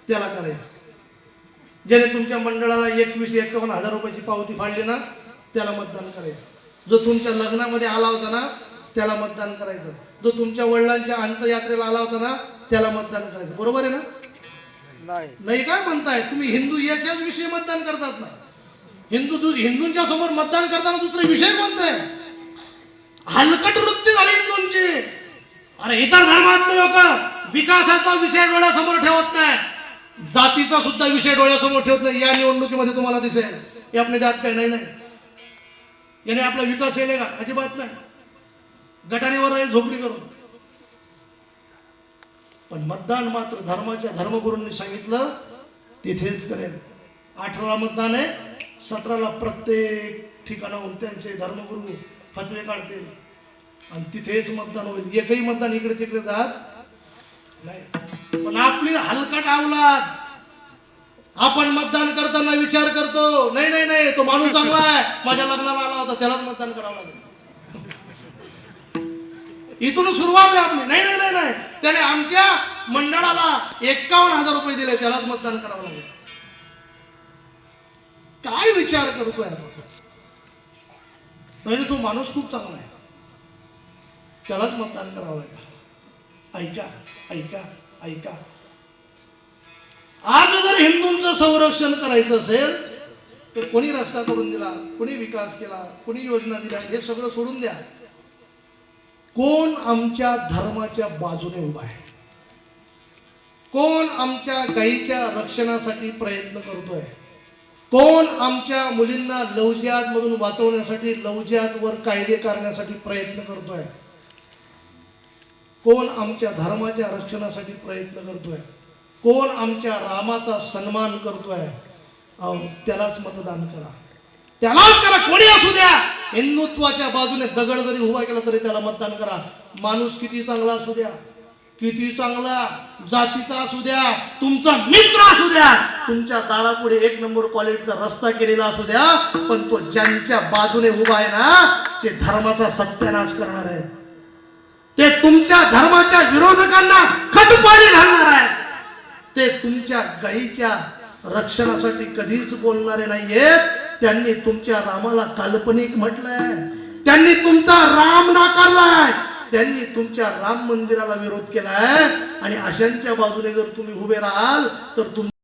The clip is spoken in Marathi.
त्याला करायचं. ज्याने तुमच्या मंडळाला 21-51 रुपयाची पावती फाडली ना त्याला मतदान करायचं. जो तुमच्या लग्नामध्ये आला होता ना त्याला मतदान करायचं. जो तुमच्या वडिलांच्या अंत्ययात्रेला आला होता ना त्याला मतदान करायचं. बरोबर आहे ना? नाही काय म्हणताय तुम्ही? हिंदू याच्याच विषयी मतदान करतात ना. हिंदूंच्या समोर मतदान करताना दुसरे विषय कोणते? हलकट वृत्ती झाली हिंदूंची. अरे इतर धर्मातले लोक विकासाचा विषय डोळ्यासमोर ठेवत नाही, जातीचा सुद्धा विषय डोळ्यासमोर ठेवत नाही. या निवडणुकीमध्ये तुम्हाला दिसेल हे आपले जात काही नाही याने आपला विकास येईल का? अजिबात नाही. गटारीवर राहील झोपडी करून. पण मतदान मात्र धर्माच्या धर्मगुरूंनी सांगितलं तिथेच करेल. 18ला मतदान आहे, 17ला प्रत्येक ठिकाणाहून त्यांचे धर्मगुरू फतवे काढतील आणि तिथेच मतदान होईल. एकही मतदान इकडे तिकडे जात नाही. पण आपली हलकट अवलाद आपण मतदान करताना विचार करतो नाही नाही नाही तो माणूस चांगला आहे, माझ्या लग्नाला आला होता त्यालाच मतदान करावं लागेल. इथून सुरुवात आहे आपली. नाही नाही नाही नाही त्याने आमच्या मंडळाला 51,000 रुपये दिले त्यालाच मतदान करावं लागेल. काय विचार करतोय आपण? म्हणजे तो माणूस खूप चांगला आहे त्यालाच मतदान करावं लागेल. ऐका ऐका ऐका. आज जर हिंदूंचं संरक्षण करायचं असेल तर कोणी रस्ता करून दिला, कोणी विकास केला, कोणी योजना दिल्या हे सगळं सोडून द्या. कोण आमच्या धर्माच्या बाजूने उभा आहे? कोण आमच्या गायीच्या रक्षणासाठी प्रयत्न करतोय? कोण आमच्या मुलींना लव्ह जिहाद मधून वाचवण्यासाठी, लव्ह जिहाद वर कायदे करण्यासाठी प्रयत्न करतोय? कोण आमच्या धर्माच्या रक्षणासाठी प्रयत्न करतोय? कोण आमच्या रामाचा सन्मान करतोय? त्यालाच मतदान करा, त्यालाच करा. कोणी असू द्या, हिंदुत्वाच्या बाजूने दगड जरी उभा केला तरी त्याला मतदान करा. माणूस किती चांगला असू द्या, किती चांगला जातीचा असू द्या, तुमचा मित्र असू द्या, तुमच्या दारापुढे 1 नंबर क्वालिटीचा रस्ता केलेला असू द्या, पण तो ज्यांच्या बाजूने उभा आहे ना ते धर्माचा सत्यानाश करणार आहे. ते तुमच्या धर्माच्या विरोधकांना खटपाणी घालणार आहे. ते तुमच्या गायीच्या रक्षणासाठी कधीच बोलणारे नाहीयेत. त्यांनी तुमच्या रामाला काल्पनिक म्हटलंय, त्यांनी तुमचा राम नाकारलाय, त्यांनी तुमच्या राम मंदिराला विरोध केलाय. आणि अशांच्या बाजूने जर तुम्ही उभे राहाल तर